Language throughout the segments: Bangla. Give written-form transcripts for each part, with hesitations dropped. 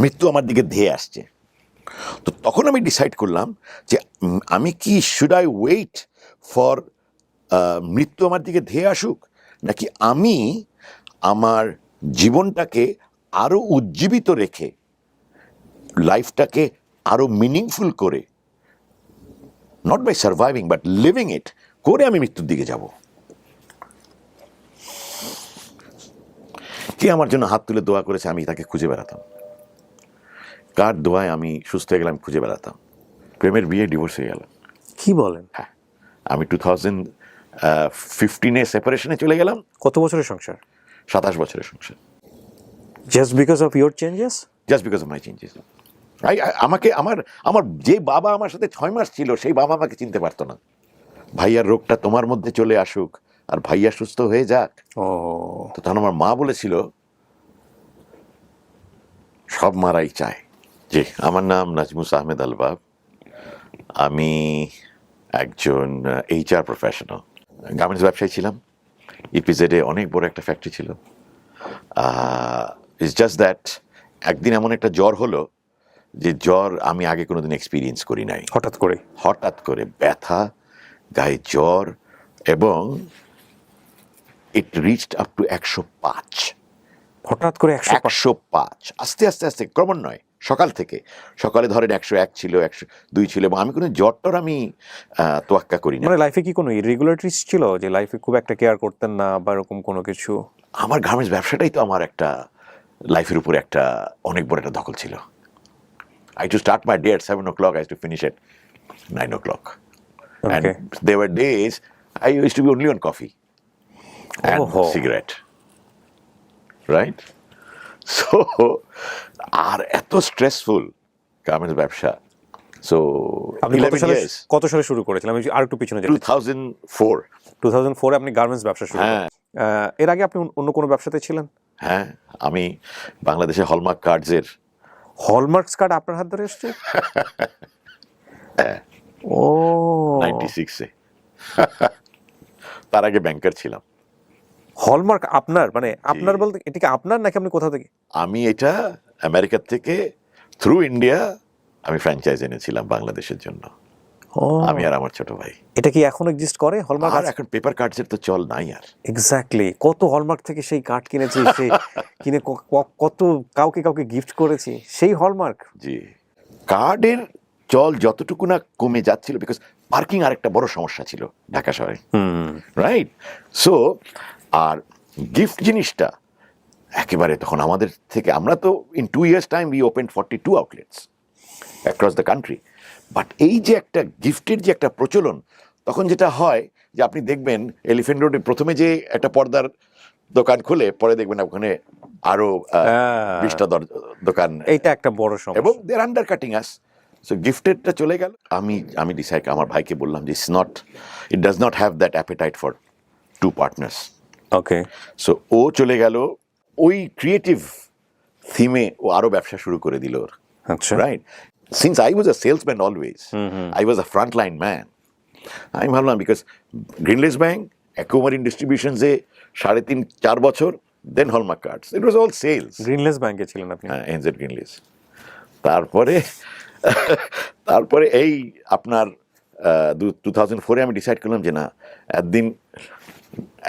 মৃত্যু আমার দিকে ধেয়ে আসছে। তো তখন আমি ডিসাইড করলাম যে আমি কি শুড আই ওয়েট ফর মৃত্যু আমার দিকে ধেয়ে আসুক, নাকি আমি আমার জীবনটাকে আরো উজ্জীবিত রেখে লাইফটাকে আরো মিনিংফুল করে, not by surviving but living it করে আমি মৃত্যুর দিকে যাব। কে আমার জন্য হাত তুলে দোয়া করেছে আমি তাকে খুঁজে বেড়াতাম, কার দোয়ায় আমি সুস্থ হয়ে গেলাম খুঁজে বেড়াতাম। প্রেমের বিয়ে, ডিভোর্স হয়ে গেল। কি বলেন? হ্যাঁ, আমি 2015-এ সেপারেশনে চলে গেলাম। কত বছরের সংসার? 27 বছরের সংসার। Just because of your changes? Just because of my changes. আমাকে আমার যে বাবা আমার সাথে 6 মাস ছিল, সেই বাবা আমাকে চিনতে পারতো না। ভাইয়ার রোগটা তোমার মধ্যে চলে আসুক আর ভাইয়া সুস্থ হয়ে যাক। ও, তো তখন আমার মা বলেছিল, সব মারাই চায়। জি, আমার নাম নাজমুস আহমেদ আলবাব। আমি একজন HR প্রফেশনাল, গার্মেন্টস ব্যবসায়ী ছিলাম। ইপিজেডে অনেক বড় একটা ফ্যাক্টরি ছিল। ইটস জাস্ট দ্যাট একদিন এমন একটা জ্বর হলো, যে জ্বর আমি আগে কোনোদিন এক্সপিরিয়েন্স করি নাই। হঠাৎ করে ব্যথা, গায়ে জ্বর, এবং ইট রিচড আপ টু 105। হঠাৎ করে 105, আস্তে আস্তে আস্তে, ক্রমান্বয়ে। সকালে ধরেন 101 ছিল, 102 ছিল, এবং আমি কোনো জ্বরটর আমি তোয়াক্কা করি না। মানে লাইফে কি কোনো ইরেগুলারিটিস ছিল, যে লাইফে খুব একটা কেয়ার করতেন না বা এরকম কোনো কিছু? আমার গার্মেন্টস ব্যবসাটাই তো আমার একটা লাইফের উপর একটা অনেক বড় একটা দখল ছিল। I used to start my day at 7 o'clock, I used to finish at 9 o'clock. Okay. And there were days I used to be only on coffee and cigarette. Right? So, আর এত স্ট্রেসফুল গার্মেন্টস ব্যবসা। So, আপনি 11 years. কত সালে শুরু করেছিলেন? আমি আর একটু পিছনে যাই। 2004. 2004 আপনি গার্মেন্টস ব্যবসা শুরু করেন। এর আগে আপনি অন্য কোনো ব্যবসাতে ছিলেন? হ্যাঁ, আমি বাংলাদেশে হলমার্ক কার্ডসের। হলমার্কস কার্ড আপনার হাত ধরে এসছে? ও, 96-এ। তার আগে ব্যাংকার ছিলাম। হলমার্ক আপনার, মানে আপনার বলতে এটা কি আপনার, নাকি আপনি কোথা থেকে? আমি এটা আমেরিকা থেকে থ্রু ইন্ডিয়া আমি ফ্র্যাঞ্চাইজ এনেছিলাম বাংলাদেশের জন্য, আমি আর আমার ছোট ভাই। এটা কি এখন এক্সিস্ট করে হলমার্ক? আর এখন পেপার কার্ডসের তো চল নাই আর। এক্স্যাক্টলি, কত হলমার্ক থেকে সেই কার্ড কিনেছি, সেই কিনে কত কাউকে গিফট করেছি সেই হলমার্ক। জি, কার্ডের চল যতটুকু না কমে যাচ্ছিল, বিকজ পার্কিং আরেকটা বড় সমস্যা ছিল ঢাকা শহরে, রাইট? সো আর গিফট জিনিসটা একেবারে তখন আমাদের থেকে, আমরা তো in 2 years time we opened 42 outlets across the country. But এই যে একটা গিফটের যে একটা প্রচলন, তখন যেটা হয় যে আপনি দেখবেন এলিফ্যান্ট রোডে প্রথমে যে একটা পর্দার দোকান খুলে, পরে দেখবেন ওখানে আরো 20টা দোকান। এইটা একটা বড় সমস্যা, এবং they are undercutting us. So গিফটেডটা চলে গেল। আমি ডিসাইড, আমার ভাইকে বললাম যে it does not have that appetite for 2 partners. Okay. So ও চলে গেল ওই ক্রিয়েটিভ থিমে, ও আরো ব্যবসা শুরু করে দিল। আচ্ছা, right? Since I was a salesman always, I was a frontline man. আমি ভাবলাম, বিকজ গ্রিনলেস ব্যাংক, অ্যাকোমারিন ডিস্ট্রিবিউশনসে 3.5-4 বছর, then Hallmark cards, it was all sales. Grindlays ব্যাংকে ছিলেন আপনি? হ্যাঁ, এনজেড গ্রিনলেস। তারপরে এই আপনার 2004-এ আমি ডিসাইড করলাম যে না,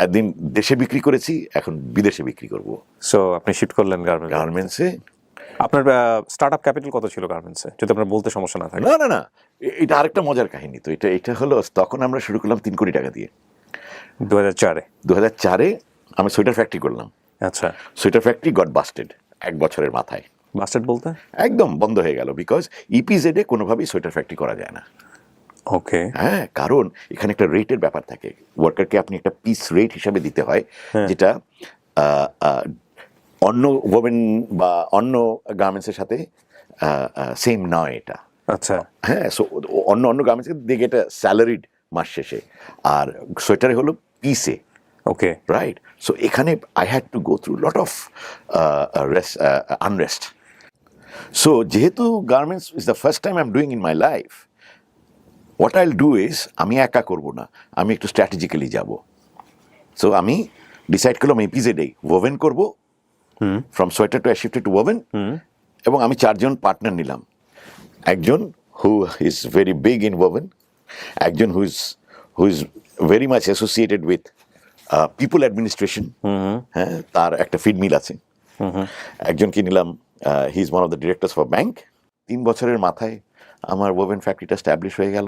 একদিন দেশে বিক্রি করেছি, এখন বিদেশে বিক্রি করব। সো আপনি শিফট করলেন গার্মেন্টসে। আপনার স্টার্টআপ ক্যাপিটাল কত ছিল গার্মেন্টসে, যদি আপনার বলতে সমস্যা না থাকে? না, এটা আরেকটা মজার কাহিনী। তো এটা হলো, তখন আমরা শুরু করলাম 3 কোটি টাকা দিয়ে। 2004-এ আমি সোয়েটার ফ্যাক্টরি করলাম। আচ্ছা। সোয়েটার ফ্যাক্টরি গট বাস্টেড 1 বছরের মাথায়। বাস্টেড বলতে? একদম বন্ধ হয়ে গেল, বিকজ ইপিজেডে কোনোভাবেই সোয়েটার ফ্যাক্টরি করা যায় না। ওকে। হ্যাঁ, কারণ এখানে একটা রেটের ব্যাপার থাকে। ওয়ার্কারকে আপনি একটা পিস রেট হিসাবে দিতে হয়, যেটা অন্য ওভেন বা অন্য গার্মেন্টসের সাথে সেম নয় এটা। আচ্ছা। হ্যাঁ, সো অন্য গার্মেন্টস দিকে এটা স্যালারিড মাস শেষে, আর সোয়েটারে হলো পিসে। Okay, right? সো এখানে I had to go through lot of unrest. So যেহেতু garments is the first time I am doing in my life, what I'll do is, আমি একা করবো না, আমি একটু স্ট্র্যাটেজিক্যালি যাব। সো আমি ডিসাইড করলাম ইপিজেডে ওভেন করবো। From sweater to I shifted to woven, এবং আমি 4 জন পার্টনার নিলাম। একজন who is very big in woven, একজন who is very much associated with people administration, হ্যাঁ, তার একটা ফিড মিল আছে। একজনকে নিলাম, he is one of the directors for bank. 3 বছরের মাথায় আমার ওভেন ফ্যাক্টরিটা স্ট্যাবলিশ হয়ে গেল।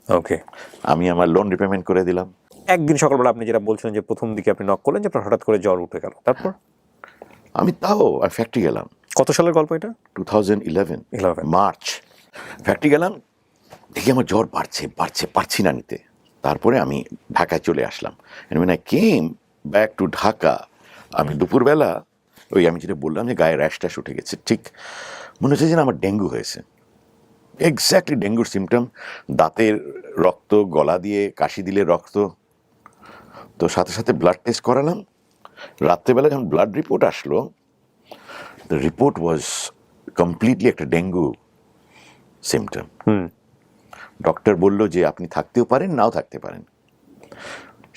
ওকে। আমি আমার লোন রিপেমেন্ট করে দিলাম। একদিন সকালবেলা আপনি যেটা বলছিলেন যে প্রথম দিকে আপনি নক করলেন যে আপনার হঠাৎ করে জ্বর উঠে গেল, তারপর আমি ফ্যাক্টরি গেলাম কত সালের গল্প এটা? 2011 11 মার্চ। ফ্যাক্টরি গেলাম, দেখি আমার জ্বর বাড়ছে, পারছি না নিতে। তারপরে আমি ঢাকায় চলে আসলাম। And when I came back to Dhaka, আমি দুপুরবেলা আমি যেটা বললাম যে গায়ে র্যাশ ট্যাশ উঠে গেছে, ঠিক মনে হচ্ছে যে না আমার ডেঙ্গু হয়েছে। এক্স্যাক্টলি ডেঙ্গুর সিমটম, দাঁতের রক্ত, গলা দিয়ে কাশি দিলে রক্ত। তো সাথে সাথে ব্লাড টেস্ট করালাম। রাত্রেবেলা যখন ব্লাড রিপোর্ট আসলো, দ্য রিপোর্ট ওয়াজ কমপ্লিটলি একটা ডেঙ্গু সিমটম। ডক্টর বলল যে আপনি থাকতেও পারেন, নাও থাকতে পারেন।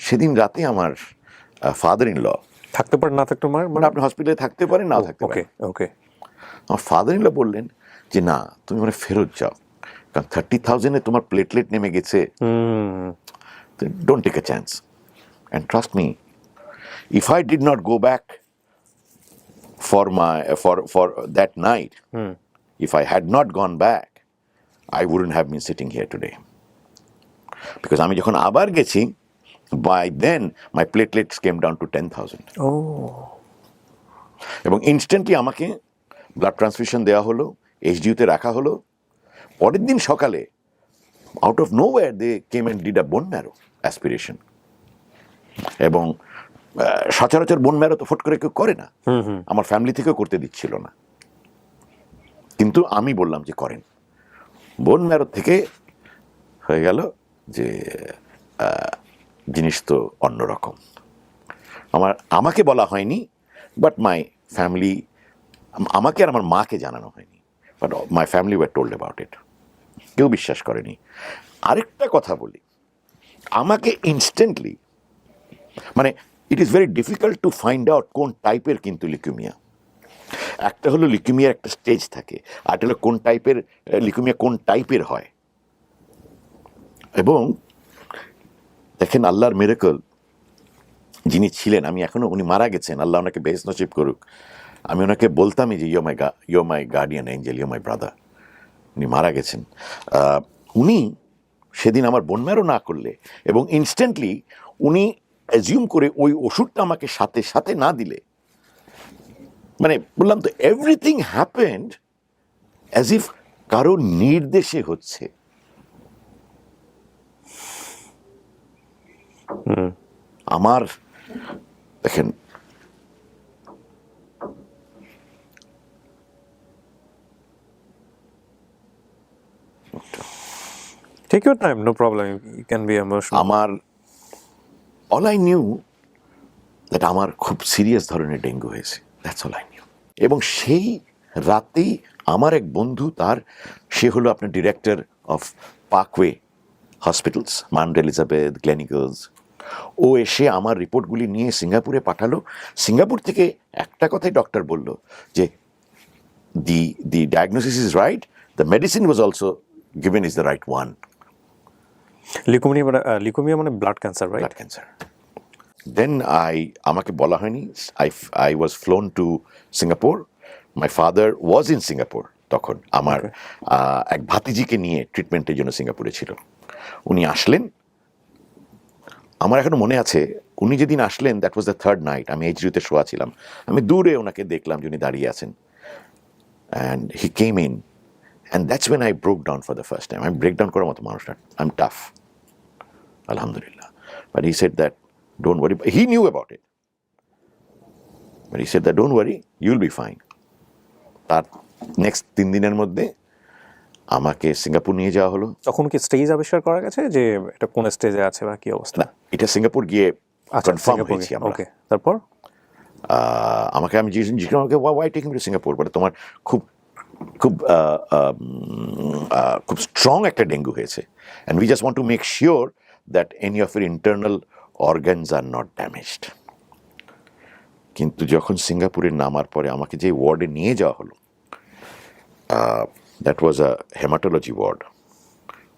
সেদিন রাতে আমার ফাদার ইন ল, থাকতে পারেন না থাকতে পারেন মানে আপনি হসপিটালে থাকতে পারেন, নাও থাকতে ওকে পারেন। ওকে। আমার ফাদার ইন ল বললেন যে না, তুমি মানে ফেরত যাও, কারণ 30,000-এ তোমার প্লেটলেট নেমে গেছে, don't take a chance. And trust me, if I did not go back for that night, if I had not gone back, I wouldn't have been sitting here today. Because আমি যখন আবার গেছি, by then my platelets came down to 10,000. ও, এবং ইনস্ট্যান্টলি আমাকে ব্লাড ট্রান্সফিউশন দেওয়া হলো, এইচডিইউতে রাখা হলো। পরের দিন সকালে out of nowhere they came and did a bone marrow aspiration. এবং সচরাচর বোন ম্যারো তো ফট করে কেউ করে না, আমার ফ্যামিলি থেকেও করতে দিচ্ছিল না, কিন্তু আমি বললাম যে করেন। বোন ম্যারো থেকে হয়ে গেল যে জিনিস তো অন্যরকম। আমাকে বলা হয়নি, বাট মাই ফ্যামিলি, আমাকে আর আমার মাকে জানানো হয়নি, but my family were told about it. কেউ বিশ্বাস করেনি। আরেকটা কথা বলি, আমাকে ইনস্ট্যান্টলি, মানে it is very difficult to find out কোন টাইপের কিন্তু লিউকেমিয়া। একটা হলো লিউকেমিয়ার একটা স্টেজ থাকে, আর একটা হলো কোন টাইপের লিউকেমিয়া কোন টাইপের হয়। এবং দেখেন আল্লাহর মিরাকল যিনি ছিলেন, আমি এখনো, উনি মারা গেছেন, আল্লাহ ওনাকে বেহেশত নসিব করুক। আমি ওনাকে বলতামই যে you my guardian angel, you my brother. উনি মারা গেছেন। উনি সেদিন আমার বোন ম্যারো না করলে, এবং ইনস্ট্যান্টলি উনি অ্যাজিউম করে ওই ওষুধটা আমাকে সাথে সাথে না দিলে, মানে বললাম তো এভরিথিং হ্যাপেন্ড অ্যাজ ইফ কারো নির্দেশে হচ্ছে। আমার দেখেন, take your time, no problem, you can be emotional. আমার অল আই নিউ দ্যাট আমার খুব সিরিয়াস ধরনের ডেঙ্গু হয়েছে, দ্যাটস অল আই নিউ। এবং সেই রাতেই আমার এক বন্ধু, সে হলো আপনার director of Parkway Hospitals, Mount Elizabeth, Gleneagles. ও এসে আমার রিপোর্টগুলি নিয়ে সিঙ্গাপুরে পাঠালো। সিঙ্গাপুর থেকে একটা কথাই ডক্টর বলল যে the diagnosis is right, the medicine was also given is the right one. Leukaemia মানে blood cancer, right? Blood cancer. Then আমাকে বলা হয়নি, I was flown to Singapore. My father was in Singapore তখন। আমার এক ভাতিজিকে নিয়ে ট্রিটমেন্টের জন্য সিঙ্গাপুরে ছিল। উনি আসলেন, আমার এখনো মনে আছে, উনি যেদিন আসলেন that was the third night. আমি এইচডিইউতে শোয়া ছিলাম, আমি দূরে ওনাকে দেখলাম যে উনি দাঁড়িয়ে আছেন, and he came in, and that's when I broke down for the first time. আমি ব্রেক ডাউন করার মতো মানুষ না, I am tough, alhamdulillah. But he said that, don't worry. He knew about it. But he said that, don't worry, you'll be fine. তার নেক্সট 3 দিনের মধ্যে আমাকে সিঙ্গাপুর নিয়ে যাওয়া হলো। তখন কি স্টেজ আবিষ্কার করা গেছে যে এটা কোন স্টেজে আছে বা কি অবস্থা? না, এটা সিঙ্গাপুর গিয়ে কনফার্ম হয়েছি আমরা। ওকে, তারপর আমি জিজ্ঞেস করলাম, ওয়াই টেকিং টু সিঙ্গাপুর? বলে তোমার খুব খুব খুব স্ট্রং একটা ডেঙ্গু হয়েছে, and we just want to make sure that any of your internal organs are not damaged. কিন্তু যখন সিঙ্গাপুরে নামার পরে আমাকে যে ওয়ার্ডে নিয়ে যাওয়া হলো, That was a hematology ward.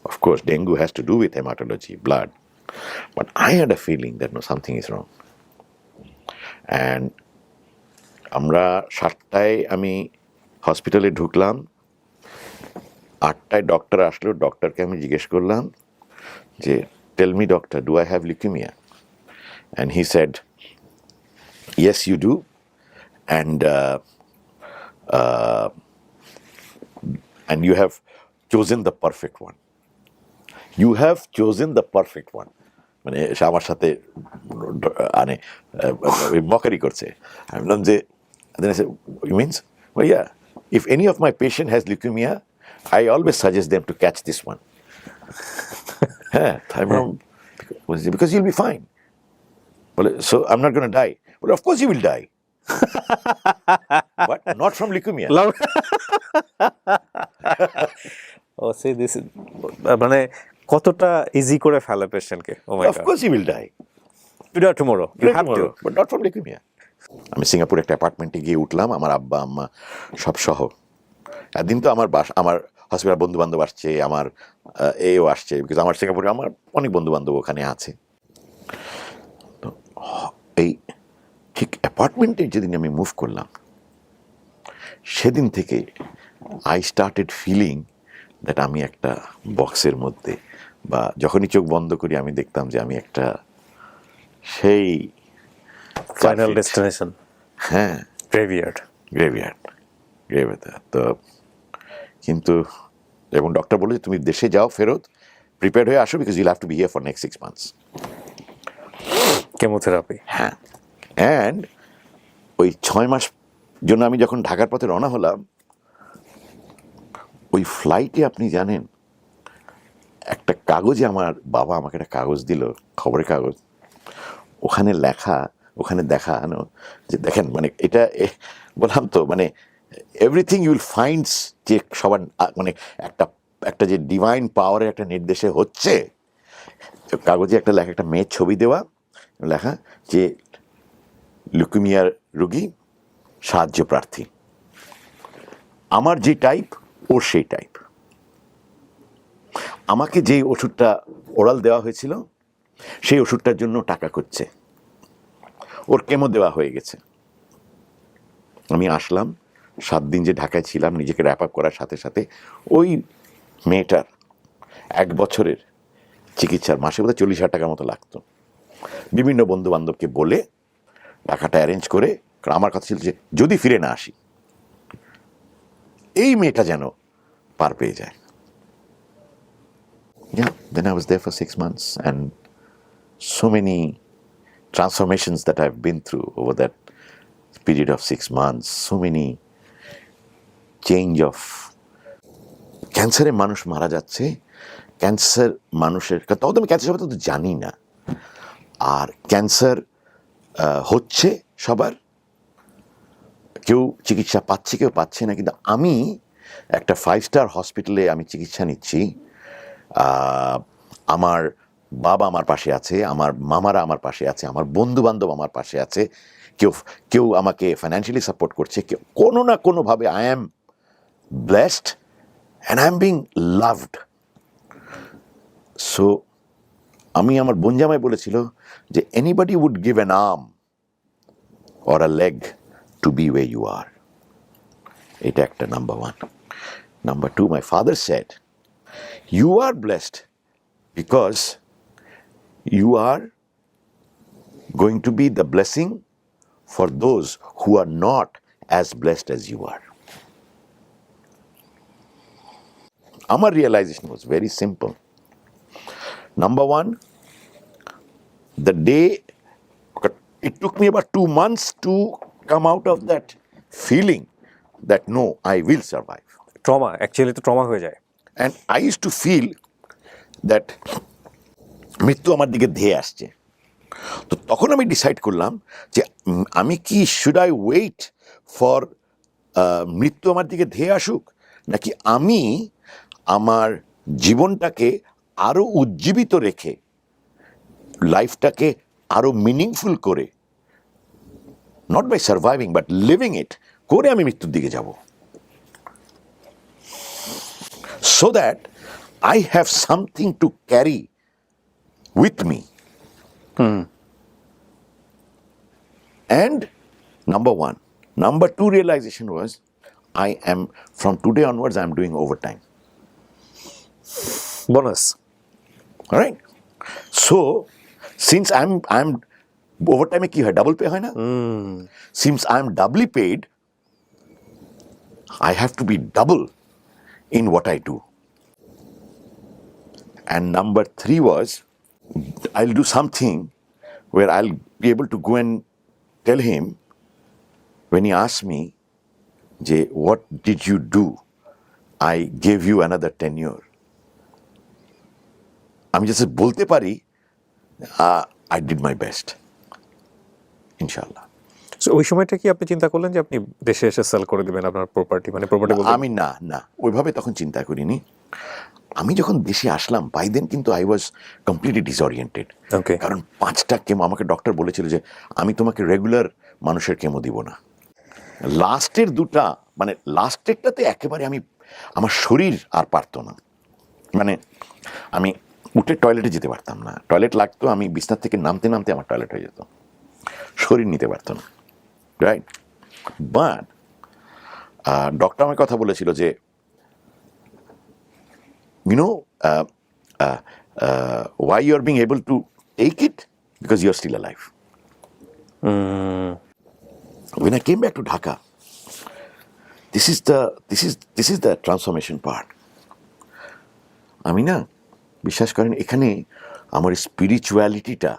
Of course, dengue has to do with hematology, blood. But I had a feeling that no, something is wrong. And আমরা 7টায় আমি হসপিটালে ঢুকলাম, 8টায় ডক্টর আসলো, ডক্টরকে আমি জিজ্ঞেস করলাম যে tell me doctor, do I have leukemia? And he said yes you do, and you have chosen the perfect one. You have chosen the perfect one. মানে সে আমার সাথে মানে মকারি করছে। আমি বললাম যে means yeah, if any of my patient has leukemia, I always suggest them to catch this one. হ্যাঁ, আমি বললাম because you'll be fine. বলে so I'm not going to die. Well, of course you will die. But not from leukemia. ও সে দিস, মানে কতটা ইজি করে ফেলে পেশেন্টকে। Oh my Of God, course you will die. Today or tomorrow you have to. Tomorrow, but not from leukemia. আমি সিঙ্গাপুরে একটা অ্যাপার্টমেন্টে গিয়ে উঠলাম, আমার আব্বা আম্মা সব সহ। একদিন তো আমার আমার হসপিটাল বন্ধু বান্ধব আসছে, আমার এও আসছে, বিকজ আমার সিঙ্গাপুরে আমার অনেক বন্ধু বান্ধব ওখানে আছে। তো এই ঠিক অ্যাপার্টমেন্টে যেদিন আমি মুভ করলাম, সেদিন থেকে আই স্টার্টেড ফিলিং দ্যাট আমি একটা বক্সের মধ্যে, বা যখনই চোখ বন্ধ করি আমি দেখতাম যে আমি একটা সেই ফাইনাল ডেস্টিনেশন, হ্যাঁ, গ্রেভিয়ার্ড। গ্রেভিয়ার্ড তো কিন্তু এবং ডক্টর বলে তুমি দেশে যাও ফেরত, প্রিপেয়ার হয়ে আসো, because you'll have to B here for next 6 months. Chemotherapy. হ্যাঁ, অ্যান্ড ওই 6 মাস জন্য আমি যখন ঢাকার পথে রওনা হলাম, ওই ফ্লাইটে আপনি জানেন একটা কাগজে আমার বাবা আমাকে একটা কাগজ দিল, খবরের কাগজ, ওখানে লেখা, ওখানে দেখানো যে দেখেন, মানে এটা বললাম তো, মানে এভরিথিং ইউল ফাইন্ডস, যে সবার মানে একটা একটা যে ডিভাইন পাওয়ারের একটা নির্দেশে হচ্ছে। কাগজে একটা লেখা, একটা মেয়ের ছবি দেওয়া, লেখা যে লিউকেমিয়ার রোগী, সাহায্য প্রার্থী। আমার যে টাইপ ওর সেই টাইপ। আমাকে যে ওষুধটা ওরাল দেওয়া হয়েছিল সেই ওষুধটার জন্য টাকা করছে, ওর কেমো দেওয়া হয়ে গেছে। আমি আসলাম, 7 দিন যে ঢাকায় ছিলাম, নিজেকে র্যাপ আপ করার সাথে সাথে ওই মেয়েটার 1 বছরের চিকিৎসার মাসে বোধহয় 40,000 টাকার মতো লাগতো। বিভিন্ন বন্ধু বান্ধবকে বলে টাকাটা অ্যারেঞ্জ করে, কারণ আমার কথা ছিল যে যদি ফিরে না আসি, এই মেয়েটা যেন পার পেয়ে যায়। Yeah, then I was there for 6 months, and so many transformations that I've been through over that period of 6 months, so many change of ক্যান্সারে মানুষ মারা যাচ্ছে, ক্যান্সার মানুষের, তখন তো আমি ক্যান্সার সম্বন্ধে তো জানি না, আর ক্যান্সার হচ্ছে সবার, কেউ চিকিৎসা পাচ্ছে, কেউ পাচ্ছে না, কিন্তু আমি একটা 5-star হসপিটালে আমি চিকিৎসা নিচ্ছি। আমার বাবা আমার পাশে আছে, আমার মামারা আমার পাশে আছে, আমার বন্ধু বান্ধব আমার পাশে আছে, কেউ কেউ আমাকে ফাইন্যান্সিয়ালি সাপোর্ট করছে, কেউ কোনো না কোনোভাবে I am blessed and I am being loved. So আমি আমার বোনজামাই বলেছিল যে anybody would give an arm or a leg to be way you are. এটা একটা number 1। Number 2, my father said you are blessed because you are going to be the blessing for those who are not as blessed as you are. Our realization was very simple. Number 1, the day, it took me about 2 months to come out of that feeling that no, I will survive. Trauma, actually তো ট্রমা হয়ে যায়। And I used to feel that মৃত্যু আমার দিকে ধেয়ে আসছে। তো তখন আমি ডিসাইড করলাম যে আমি কি শুড আই ওয়েট ফর মৃত্যু আমার দিকে ধেয়ে আসুক, নাকি আমি আমার জীবনটাকে আরও উজ্জীবিত রেখে, লাইফটাকে আরও মিনিংফুল করে, not by surviving but living it করে আমি মৃত্যুর দিকে যাব। so that I have something to carry with me. And number one. Number two realization was, from today onwards, I'm doing overtime. Bonus. All right? So, since I'm overtime কি হয়, double pay হয় না? Since I'm doubly paid, I have to be double in what I do. And number three was, I'll do something where I'll be able to go and tell him, when he asks me, what did you do? I gave you another tenure. আমি just বলতে পারি, I did my best. ইনশাআল্লাহ। সো ওই সময়টা কি আপনি চিন্তা করলেন যে আপনি দেশে এসে সেল করে দিবেন আপনার প্রপার্টি, মানে প্রপার্টি বলতে? আমি না ওইভাবে তখন চিন্তা করিনি। আমি যখন দেশে আসলাম, বাই দেন কিন্তু আই ওয়াজ কমপ্লিটলি ডিসঅরিয়েন্টেড। ওকে। কারণ 5টা কেমো আমাকে ডক্টর বলেছিল যে আমি তোমাকে রেগুলার মানুষের কেমো দিব না। লাস্টের 2টা, মানে লাস্টেরটাতে একেবারে আমার শরীর আর পারতো না, মানে আমি উঠে টয়লেটে যেতে পারতাম না, টয়লেট লাগতো, আমি বিছনার থেকে নামতে নামতে আমার টয়লেট হয়ে যেত, শরীর নিতে পারতো না, রাইট? বাট ডক্টর আমার কথা বলেছিল যে, why you are being able to take it? Because you are still alive. When I came back to Dhaka, this is the transformation part. আমি না, বিশ্বাস করেন, এখানে আমার স্পিরিচুয়ালিটিটা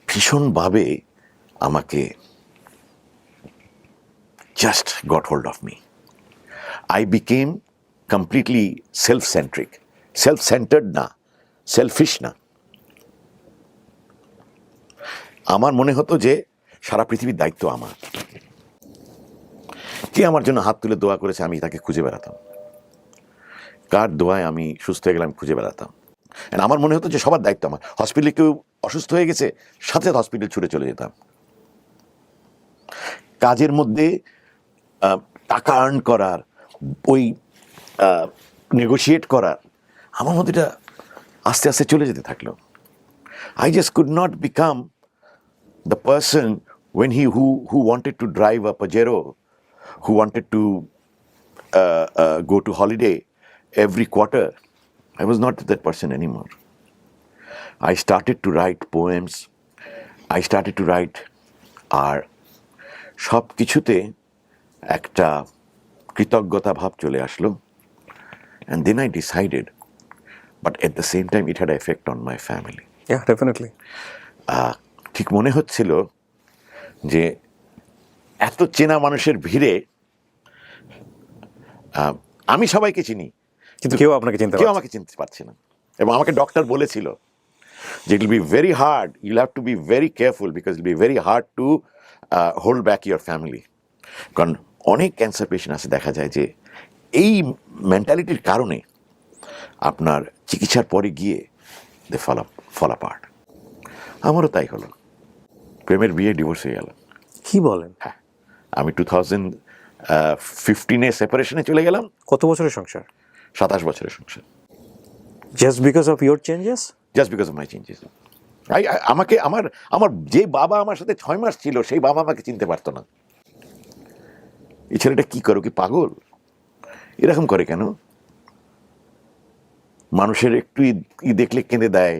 ভীষণভাবে আমাকে just got hold of me. I became completely self-centric, self-centered না, selfish না। আমার মনে হতো যে সারা পৃথিবীর দায়িত্ব আমার। কে আমার জন্য হাত তুলে দোয়া করেছে, আমি তাকে খুঁজে বেড়াতাম। কার দোয়ায় আমি সুস্থ হয়ে গেলাম, খুঁজে বেড়াতাম। আমার মনে হতো যে সবার দায়িত্ব আমার। হসপিটালে কেউ অসুস্থ হয়ে গেছে, সাথে হসপিটাল ছুটে চলে যেতাম। কাজের মধ্যে টাকা আর্ন করার, ওই নেগোশিয়েট করার, আমার মধ্যে এটা আস্তে আস্তে চলে যেতে থাকলো। I just could not become the person who wanted to drive a Pajero, who wanted to go to holiday every quarter. I was not that person anymore. I started to write poems. I started to write আর সব কিছুতে একটা কৃতজ্ঞতা ভাব চলে আসলো। And then I decided, but at the same time it had an effect on my family. Yeah, definitely. ঠিক মনে হচ্ছিল যে এত চেনা মানুষের ভিড়ে, আমি সবাইকে চিনি কিন্তু কেউ আপনাকে আমাকে চিনতে পারছে না। এবং আমাকে ডক্টর বলেছিল যে it will be very hard, you'll have to be very careful, because it will be very hard to hold back your family. কারণ অনেক ক্যান্সার পেশেন্ট আছে, দেখা যায় যে এই মেন্টালিটির কারণে আপনার চিকিৎসার পরে গিয়ে দে ফল অ্যাপার্ট। আমারও তাই হলো, প্রেমের বিয়ে, ডিভোর্স হয়ে গেল। কি বলেন? হ্যাঁ, আমি 2015 সেপারেশনে চলে গেলাম। কত বছরের সংসার? 27 বছরের সংসার। Just because of your changes? Just because of my changes. আমাকে আমার যে বাবা আমার সাথে 6 মাস ছিল, সেই বাবা আমাকে চিনতে পারতো না। এই ছেলেটা কি করো, কি পাগল, এরকম করে কেন? মানুষের একটু দেখলে কেঁদে দেয়,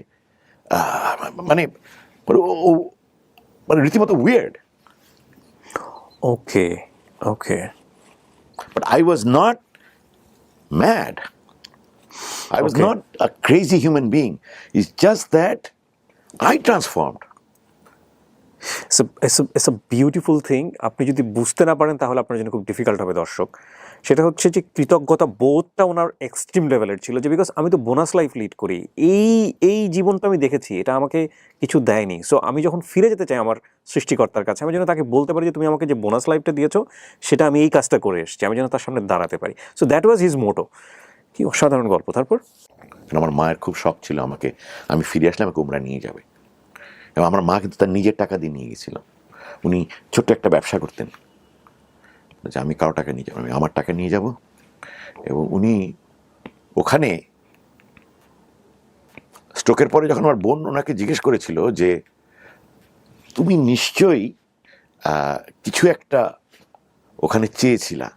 মানে রীতিমতো weird. Okay. But I was not mad. I was not a crazy human being. It's just that I transformed. It's a beautiful thing. আপনি যদি বুঝতে না পারেন তাহলে আপনার জন্য খুব ডিফিকাল্ট হবে দর্শক। সেটা হচ্ছে যে কৃতজ্ঞতা বোধটা ওনার এক্সট্রিম লেভেলের ছিল, যে বিকজ আমি তো বোনাস লাইফ লিড করি, এই জীবনটা আমি দেখেছি, এটা আমাকে কিছু দেয়নি। সো আমি যখন ফিরে যেতে চাই আমার সৃষ্টিকর্তার কাছে, আমি যেন তাকে বলতে পারি যে তুমি আমাকে যে বোনাস লাইফটা দিয়েছো সেটা আমি এই কাজটা করে এসেছি, আমি যেন তার সামনে দাঁড়াতে পারি। সো দ্যাট ওয়াজ হিজ মোটো। কি অসাধারণ গল্প। তারপর আমার মায়ের খুব শখ ছিল আমি ফিরে আসলে আমাকে উমরা নিয়ে যাবে, এবং আমার মা কিন্তু তার নিজের টাকা দিয়ে নিয়ে গেছিল। উনি ছোট্ট একটা ব্যবসা করতেন, যে আমি কারো টাকা নিয়ে যাবো, আমি আমার টাকা নিয়ে যাব। এবং উনি ওখানে স্ট্রোকের পরে যখন আমার বোন ওনাকে জিজ্ঞেস করেছিল যে তুমি নিশ্চয়ই কিছু একটা ওখানে চেয়েছিলা,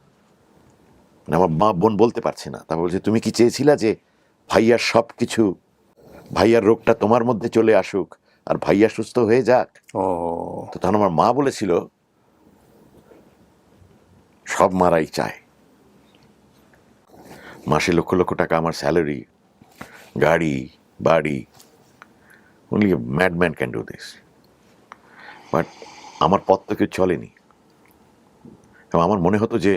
আমার মা বোন বলতে পারছে না, তা বলছে তুমি কি চেয়েছিলা যে ভাইয়ার সব কিছু, ভাইয়ার রোগটা তোমার মধ্যে চলে আসুক আর ভাইয়া সুস্থ হয়ে যাক? ও তো তখন আমার মা বলেছিল সব মারাই চায়, মাসে লক্ষ লক্ষ টাকা আমার স্যালারি, গাড়ি বাড়ি, only a madman can do this. But আমার পথ তো কেউ চলেনি, এবং আমার মনে হতো যে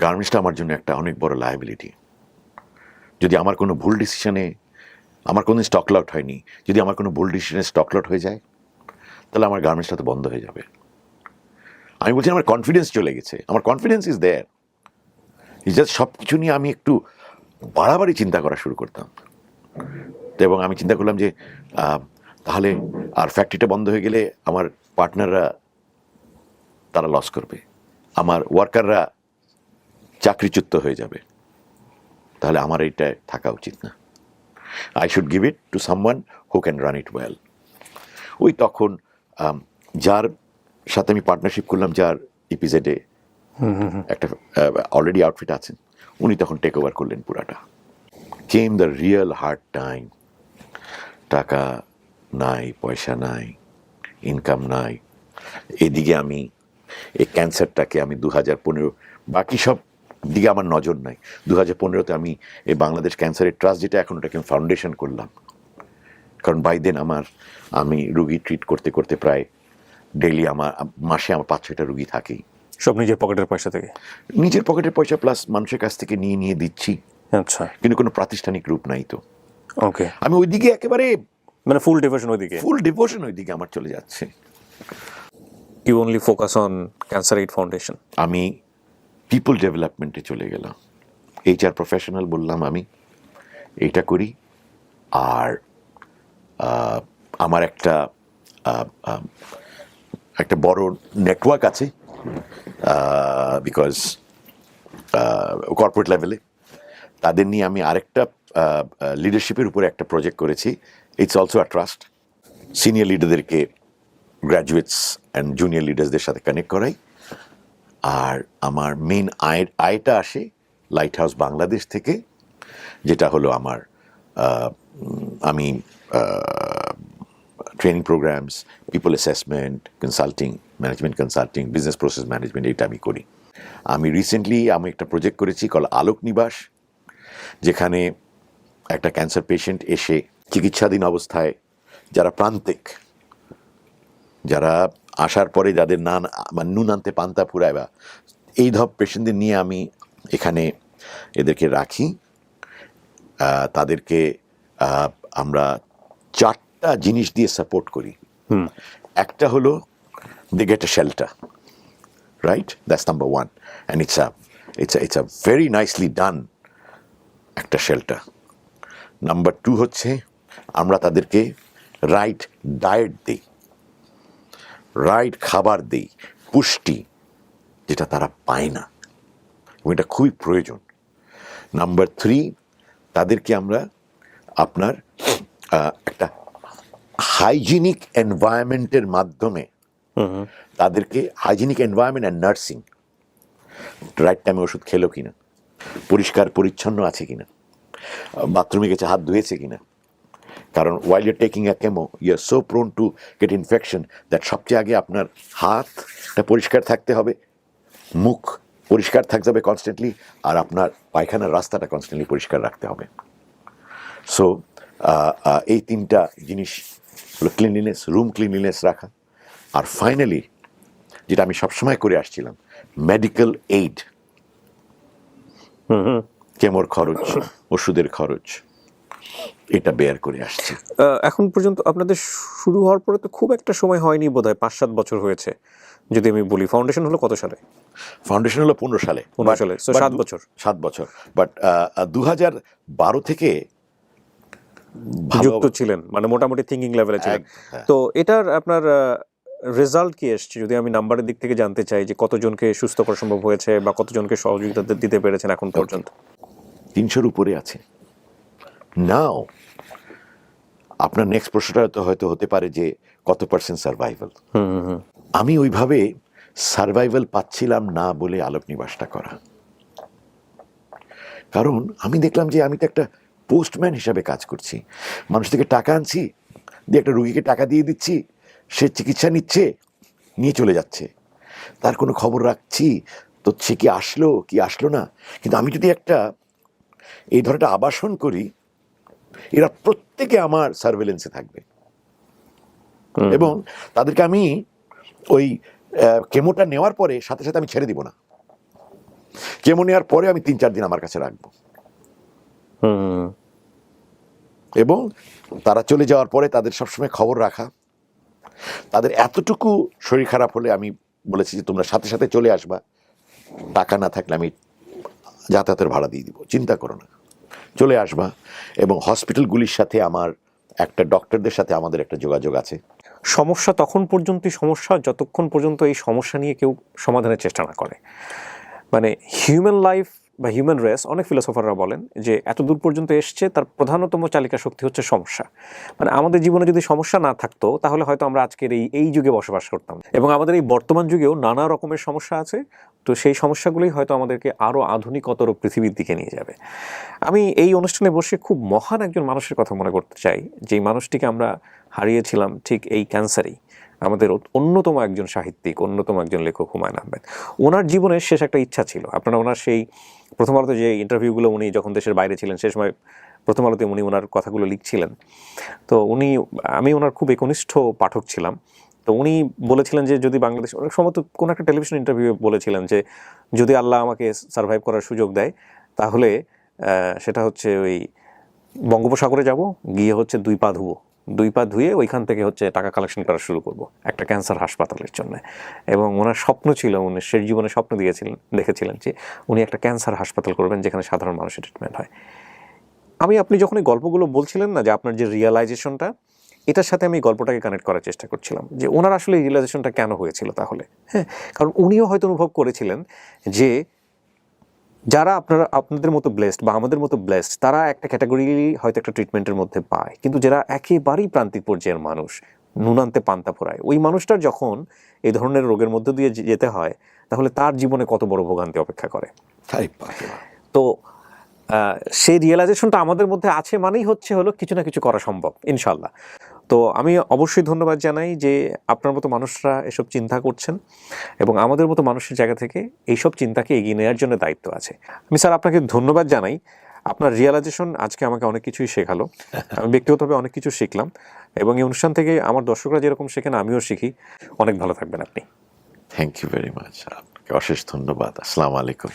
গার্মেন্টসটা আমার জন্য একটা অনেক বড় লায়াবিলিটি। যদি আমার কোনো ভুল ডিসিশনে, আমার কোনো স্টক লট হয়নি, যদি আমার কোনো ভুল ডিসিশনে স্টক লট হয়ে যায় তাহলে আমার গার্মেন্টসটা তো বন্ধ হয়ে যাবে। আমি বলছি আমার কনফিডেন্স চলে গেছে, আমার কনফিডেন্স ইজ দেয়ার, জাস্ট সব কিছু নিয়ে আমি একটু বাড়াবাড়ি চিন্তা করা শুরু করতাম। তো এবং আমি চিন্তা করলাম যে তাহলে আর ফ্যাক্টরিটা বন্ধ হয়ে গেলে আমার পার্টনাররা তারা লস করবে, আমার ওয়ার্কাররা চাকরিচ্যুত হয়ে যাবে, তাহলে আমার এইটা থাকা উচিত না। I should give it to someone who can run it well. ওই তখন যার সাথে আমি পার্টনারশিপ করলাম, যার ইপিজেডে একটা অলরেডি আউটফিট আছেন, উনি তখন টেক ওভার করলেন পুরাটা। Came the real hard time, টাকা নাই, পয়সা নাই, ইনকাম নাই। এদিকে আমি এই ক্যান্সারটাকে আমি 2015, বাকি সব দিকে আমার নজর নাই, 2015-তে আমি এই বাংলাদেশ ক্যান্সারের ট্রাস্ট, যেটা এখন ওটাকে ফাউন্ডেশন করলাম, কারণ বাই দেন আমি রুগী ট্রিট করতে করতে প্রায় ডেইলি আমার মাসে আমার 5-6টা রুগী থাকেই। সব নিজের পকেটের পয়সা থেকে? নিজের পকেটের পয়সা প্লাস মানুষের কাছ থেকে নিয়ে নিয়ে দিচ্ছি। আচ্ছা, কিন্তু কোনো প্রাতিষ্ঠানিক রূপ নাই তো। ওকে, আমি ওইদিকে একেবারে মানে ফুল ডিভোশন ওইদিকে? ফুল ডিভোশন ওইদিকে আমার চলে যাচ্ছে। You only focus on Cancer Aid Foundation? আমি পিপল ডেভেলপমেন্টে চলে গেলাম, HR প্রফেশনাল বললাম, আমি এইটা করি। আর আমার একটা বড় নেটওয়ার্ক আছে, বিকজ কর্পোরেট লেভেলে তাদের নিয়ে আমি আরেকটা লিডারশিপের উপরে একটা প্রজেক্ট করেছি। It's also a trust, senior লিডারদেরকে গ্র্যাজুয়েটস অ্যান্ড জুনিয়র লিডার্সদের সাথে কানেক্ট করাই। আর আমার মেন আয়টা আসে লাইট হাউস বাংলাদেশ থেকে, যেটা হলো আমার আমি training programs, people assessment, consulting, management consulting, business process management, এটা আমি করি। আমি রিসেন্টলি একটা প্রজেক্ট করেছি কল আলোক নিবাস, যেখানে একটা ক্যান্সার পেশেন্ট এসে চিকিৎসাধীন অবস্থায়, যারা প্রান্তিক, যারা আসার পরে যাদের নুন আনতে পান্তা ফুরায়, বা এই ধর পেশেন্টদের নিয়ে আমি এখানে এদেরকে রাখি। তাদেরকে আমরা 4টা জিনিস দিয়ে সাপোর্ট করি। একটা হলো they get a shelter, right, that's number 1, and it's a very nicely done একটা শেল্টার। নাম্বার 2 হচ্ছে আমরা তাদেরকে রাইট ডায়েট দিই, রাইট খাবার দিই, পুষ্টি, যেটা তারা পায় না, এবং এটা খুবই প্রয়োজন। নাম্বার 3, তাদেরকে আমরা আপনার একটা হাইজিনিক এনভায়রনমেন্টের মাধ্যমে তাদেরকে hygienic environment and nursing, right টাইমে ওষুধ খেলো কিনা, পরিষ্কার পরিচ্ছন্ন আছে কিনা, বাথরুমে গেছে হাত ধুয়েছে কিনা। কারণ while you're taking a chemo you are so prone to get infection that সবচেয়ে আগে আপনার হাতটা পরিষ্কার থাকতে হবে, মুখ পরিষ্কার থাকতে হবে কনস্ট্যান্টলি, আর আপনার পায়খানার রাস্তাটা কনস্ট্যান্টলি পরিষ্কার রাখতে হবে। সো এই 3টা জিনিস হলো ক্লিনলিনেস, রুম ক্লিনলিনেস রাখা, আর ফাইনালি যেটা আমি সবসময় করে আসছিলাম, মেডিকেল এইড, কেমোর খরচ, ওষুধের খরচ, এটা বেয়ার করে আসছে। এখন পর্যন্ত আপনাদের শুরু হওয়ার পরে তো খুব একটা সময় হয়নি, বোধহয় 5-7 বছর হয়েছে যদি আমি বলি। ফাউন্ডেশন হলো কত সালে? ফাউন্ডেশন হলো 15 সালে। 15 সালে, সো 7 বছর। 7 বছর, বাট 2012 থেকে যুক্ত ছিলেন, মানে মোটামুটি থিঙ্কিং লেভেলে ছিলেন। তো এটার আপনার রেজাল্ট কি এসছে যদি আমি নাম্বারের দিক থেকে জানতে চাই, যে কতজনকে সুস্থ করা সম্ভব হয়েছে বা কতজনকে সহযোগিতা দিতে পেরেছেন এখন পর্যন্ত? 300-র উপরে আছে। নাও আপনার নেক্সট প্রশ্নটা তো হয়তো হতে পারে যে কত পার্সেন্ট সার্ভাইভাল। আমি ওইভাবে সার্ভাইভাল পাচ্ছিলাম না বলে আলোক নিবাসটা করা, কারণ আমি দেখলাম যে আমি তো একটা পোস্টম্যান হিসাবে কাজ করছি, মানুষ থেকে টাকা আনছি, দিয়ে একটা রুগীকে টাকা দিয়ে দিচ্ছি, সে চিকিৎসা নিচ্ছে, নিয়ে চলে যাচ্ছে, তার কোনো খবর রাখছি তো সে কি আসলো না। কিন্তু আমি যদি একটা এই ধরনের আবাসন করি, এরা প্রত্যেকে আমার সার্ভেলেন্সে থাকবে এবং তাদেরকে আমি ওই কেমোটা নেওয়ার পরে সাথে সাথে আমি ছেড়ে দিব না, কেমো নেওয়ার পরে আমি 3-4 দিন আমার কাছে রাখবো, এবং তারা চলে যাওয়ার পরে তাদের সবসময় খবর রাখা। তাদের এতটুকু শরীর খারাপ হলে আমি বলেছি যে তোমরা সাথে সাথে চলে আসবা, টাকা না থাকলে আমি যাতায়াতের ভাড়া দিয়ে দিব, চিন্তা করো না, চলে আসবা। এবং হসপিটালগুলির সাথে আমার একটা ডক্টরদের সাথে আমাদের একটা যোগাযোগ আছে। সমস্যা তখন পর্যন্তই সমস্যা যতক্ষণ পর্যন্ত এই সমস্যা নিয়ে কেউ সমাধানের চেষ্টা না করে। মানে হিউম্যান লাইফ বা হিউম্যান রেস, অনেক ফিলোসফাররা বলেন যে এত দূর পর্যন্ত এসছে তার প্রধানতম চালিকা শক্তি হচ্ছে সমস্যা। মানে আমাদের জীবনে যদি সমস্যা না থাকতো তাহলে হয়তো আমরা আজকের এই যুগে বসবাস করতাম, এবং আমাদের এই বর্তমান যুগেও নানা রকমের সমস্যা আছে। তো সেই সমস্যাগুলোই হয়তো আমাদেরকে আরও আধুনিকতর পৃথিবীর দিকে নিয়ে যাবে। আমি এই অনুষ্ঠানে বসে খুব মহান একজন মানুষের কথা মনে করতে চাই, যেই মানুষটিকে আমরা হারিয়েছিলাম ঠিক এই ক্যান্সারেই, আমাদের অন্যতম একজন সাহিত্যিক, অন্যতম একজন লেখক হুমায়ুন আহমেদ। ওনার জীবনের শেষ একটা ইচ্ছা ছিল, আপনারা ওনার সেই প্রথম আলোতে যে ইন্টারভিউগুলো উনি যখন দেশের বাইরে ছিলেন সে সময় প্রথম আলোতে উনি ওনার কথাগুলো লিখছিলেন। তো আমি ওনার খুব একনিষ্ঠ পাঠক ছিলাম। তো উনি বলেছিলেন যে যদি বাংলাদেশ, অনেক সময় তো কোনো একটা টেলিভিশন ইন্টারভিউ বলেছিলেন যে যদি আল্লাহ আমাকে সার্ভাইভ করার সুযোগ দেয় তাহলে সেটা হচ্ছে ওই বঙ্গোপসাগরে যাব, গিয়ে হচ্ছে 2 পা ধুবো, 2 পা ধুয়ে ওইখান থেকে হচ্ছে টাকা কালেকশন করা শুরু করব একটা ক্যান্সার হাসপাতালের জন্য। এবং ওনার স্বপ্ন ছিল, উনি শেষ জীবনে স্বপ্ন দেখেছিলেন যে উনি একটা ক্যান্সার হাসপাতাল করবেন যেখানে সাধারণ মানুষের ট্রিটমেন্ট হয়। আপনি যখন এই গল্পগুলো বলছিলেন না, যে আপনার যে রিয়েলাইজেশনটা, এটার সাথে আমি গল্পটাকে কানেক্ট করার চেষ্টা করছিলাম যে ওনার আসলে রিয়েলাইজেশনটা কেন হয়েছিল তাহলে। হ্যাঁ, কারণ উনিও হয়তো অনুভব করেছিলেন যে যারা আপনাদের মতো ব্লেসড বা আমাদের মতো ব্লেসড, তারা একটা ক্যাটাগরি হয়তো একটা ট্রিটমেন্টের মধ্যে পায়, কিন্তু যারা একেবারেই প্রান্তিক পর্যায়ের মানুষ, নুনান্তে পান্তা ফোরায়, ওই মানুষটার যখন এই ধরনের রোগের মধ্য দিয়ে যেতে হয় তাহলে তার জীবনে কত বড় ভোগান্তি অপেক্ষা করে। তো সেই রিয়েলাইজেশনটা আমাদের মধ্যে আছে মানেই হলো কিছু না কিছু করা সম্ভব ইনশাল্লাহ। তো আমি অবশ্যই ধন্যবাদ জানাই যে আপনার মতো মানুষরা এসব চিন্তা করছেন, এবং আমাদের মতো মানুষের জায়গা থেকে এইসব চিন্তাকে এগিয়ে নেওয়ার জন্য দায়িত্ব আছে। আমি স্যার আপনাকে ধন্যবাদ জানাই, আপনার রিয়েলাইজেশন আজকে আমাকে অনেক কিছুই শেখালো, আমি ব্যক্তিগতভাবে অনেক কিছু শিখলাম, এবং এই অনুষ্ঠান থেকে আমার দর্শকরা যেরকম শেখেন আমিও শিখি। অনেক ভালো থাকবেন আপনি। থ্যাংক ইউ ভেরি মাচ, আপনাকে অশেষ ধন্যবাদ। আসসালামু আলাইকুম।